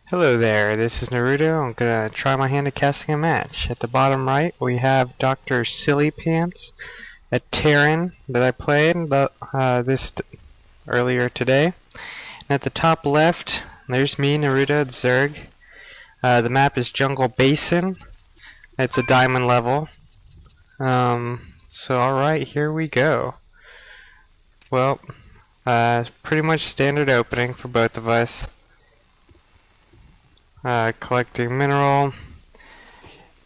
Hello there, this is Naruto. I'm gonna try my hand at casting a match. At the bottom right, we have DrSillypants, a terran that I played earlier today. And at the top left, there's me, Naruto, Zerg. The map is Jungle Basin. It's a diamond level. So alright, here we go. Well, pretty much standard opening for both of us. Collecting mineral,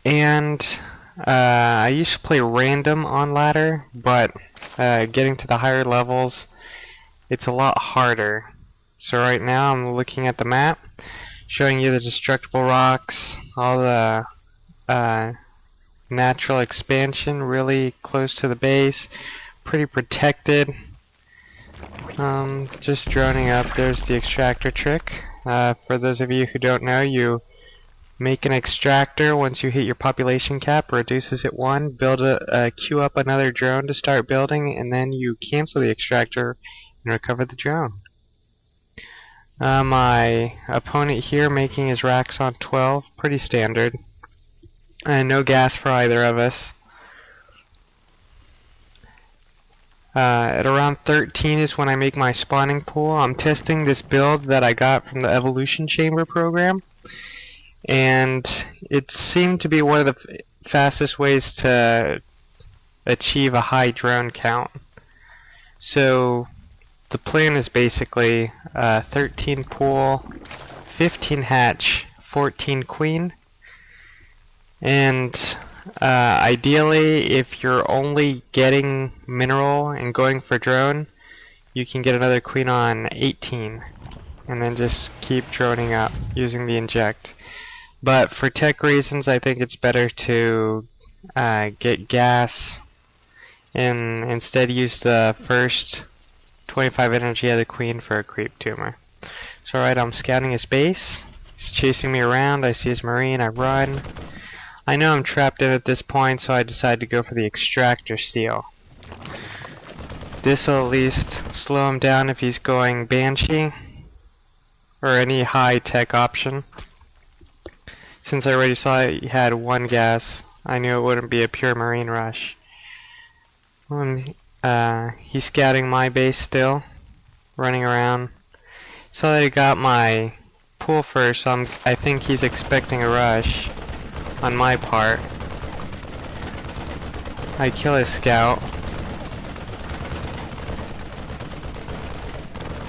and I used to play random on ladder, but getting to the higher levels, it's a lot harder. So right now I'm looking at the map, showing you the destructible rocks, all the natural expansion really close to the base, pretty protected. Just droning up. There's the extractor trick. For those of you who don't know, you make an extractor once you hit your population cap, reduces it 1, queue up another drone to start building, and then you cancel the extractor and recover the drone. My opponent here making his racks on 12, pretty standard. No gas for either of us. At around 13 is when I make my spawning pool. I'm testing this build that I got from the Evolution Chamber program, and it seemed to be one of the fastest ways to achieve a high drone count. So the plan is basically 13 pool, 15 hatch, 14 queen, and ideally, if you're only getting mineral and going for drone, you can get another queen on 18 and then just keep droning up using the inject. But for tech reasons, I think it's better to get gas and instead use the first 25 energy of the queen for a creep tumor. So alright, I'm scouting his base. He's chasing me around. I see his marine. I run. I know I'm trapped in at this point, so I decide to go for the extractor steal. This will at least slow him down if he's going Banshee or any high tech option. Since I already saw he had 1 gas, I knew it wouldn't be a pure marine rush. He's scouting my base still, running around. Saw that he got my pool first, so I think he's expecting a rush on my part. I kill his scout.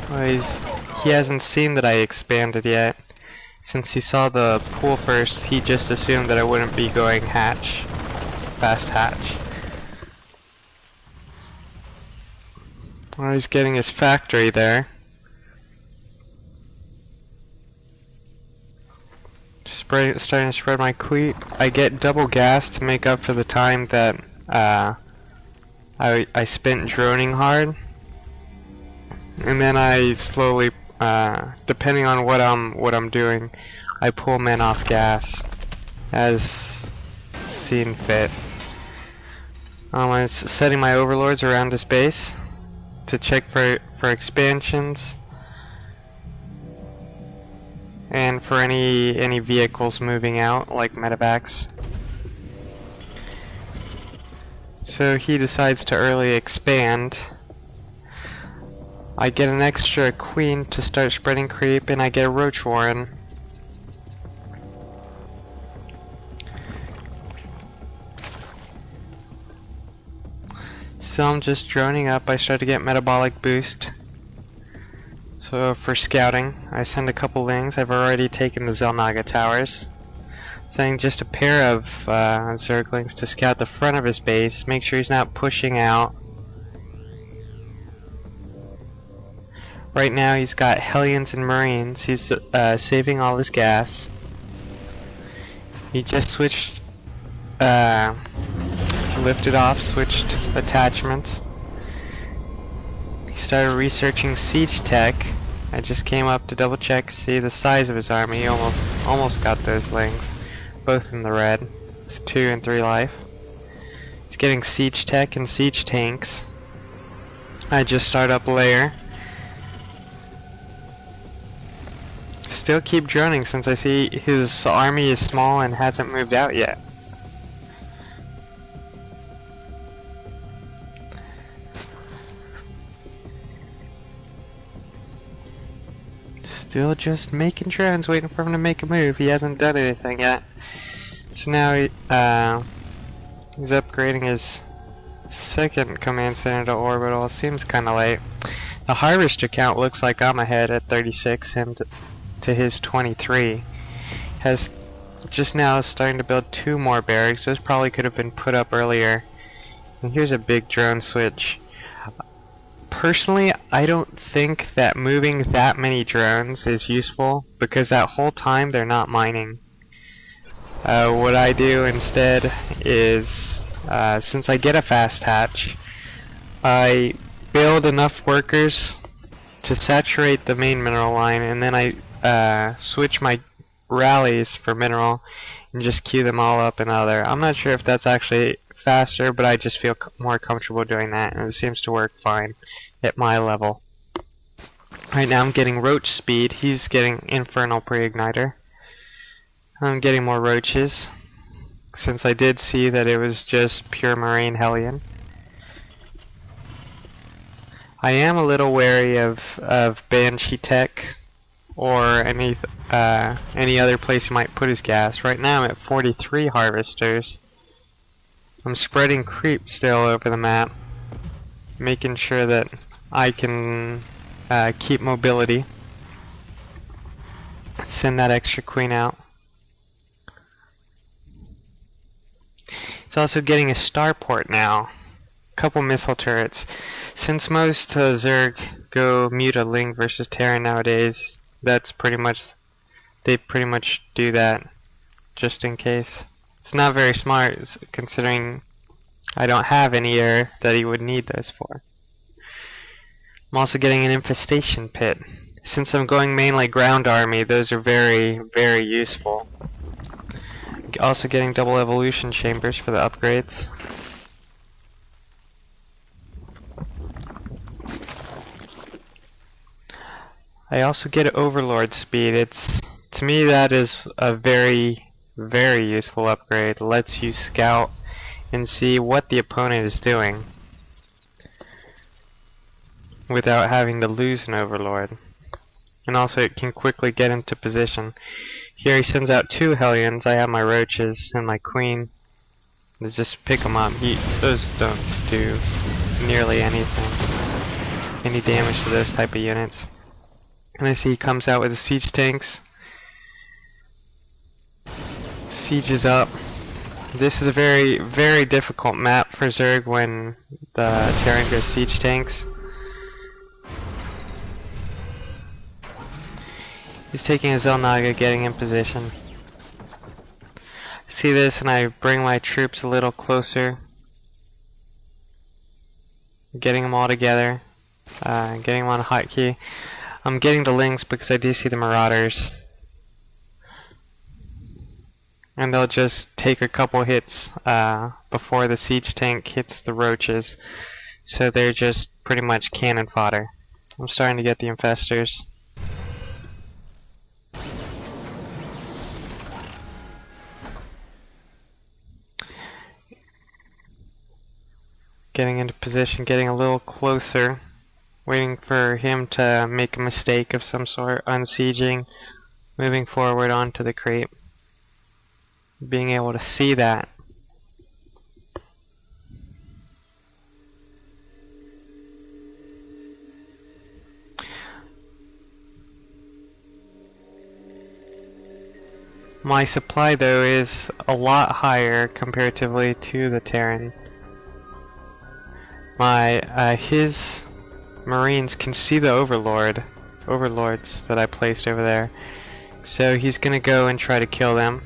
Well, he hasn't seen that I expanded yet. Since he saw the pool first, he just assumed that I wouldn't be going hatch. Fast hatch. Well, he's getting his factory there. Starting to spread my creep. I get double gas to make up for the time that I spent droning hard, and then I slowly, depending on what I'm doing, I pull men off gas as seen fit. I'm setting my overlords around his base to check for expansions. And for any vehicles moving out, like medevacs. So he decides to early expand. I get an extra queen to start spreading creep, and I get a roach warren. So I'm just droning up. I start to get metabolic boost. So for scouting, I send a couple lings. I've already taken the Zelnaga towers. Sending just a pair of Zerglings to scout the front of his base, make sure he's not pushing out. Right now he's got Hellions and Marines. He's saving all his gas. He just switched, lifted off, switched attachments. He started researching siege tech. I just came up to double check, see the size of his army. He almost got those lings, both in the red, with 2 and 3 life. He's getting siege tech and siege tanks. I just start up layer. still keep droning since I see his army is small and hasn't moved out yet. Still just making drones, waiting for him to make a move. He hasn't done anything yet. So now he's upgrading his second command center to orbital. Seems kind of late. The harvester count looks like I'm ahead at 36, him to his 23. Has just now starting to build 2 more barracks. Those probably could have been put up earlier. And here's a big drone switch. Personally, I don't think that moving that many drones is useful because that whole time they're not mining. What I do instead is, since I get a fast hatch, I build enough workers to saturate the main mineral line, and then I switch my rallies for mineral and just queue them all up in other. I'm not sure if that's actually faster, but I just feel more comfortable doing that, and it seems to work fine at my level. Right now I'm getting roach speed, he's getting infernal pre-igniter. I'm getting more roaches, since I did see that it was just pure marine hellion. I am a little wary of Banshee Tech or any other place you might put his gas. Right now I'm at 43 harvesters. I'm spreading creep still over the map, making sure that I can keep mobility. Send that extra queen out. It's also getting a starport now. Couple missile turrets. Since most Zerg go Mutaling versus Terran nowadays, that's pretty much, they pretty much do that just in case. It's not very smart considering I don't have any air that he would need those for. I'm also getting an infestation pit. Since I'm going mainly ground army, those are very, very useful. Also getting double evolution chambers for the upgrades. I also get overlord speed. To me that is a very, very useful upgrade. Lets you scout and see what the opponent is doing without having to lose an overlord. And also it can quickly get into position. Here he sends out 2 hellions. I have my roaches and my queen. Just pick them up. Those don't do nearly anything. Any damage to those type of units. And I see he comes out with the siege tanks. Siege is up. This is a very, very difficult map for Zerg when the Terran goes siege tanks. He's taking a Zelnaga, getting in position. I see this and I bring my troops a little closer. Getting them all together. Getting them on a hotkey. I'm getting the links because I do see the marauders. And they'll just take a couple hits before the siege tank hits the roaches. So they're just pretty much cannon fodder. I'm starting to get the infestors. Getting into position, getting a little closer. Waiting for him to make a mistake of some sort, unsieging, moving forward onto the creep. Being able to see that. My supply though is a lot higher comparatively to the Terran. His Marines can see the overlords that I placed over there, so he's gonna go and try to kill them.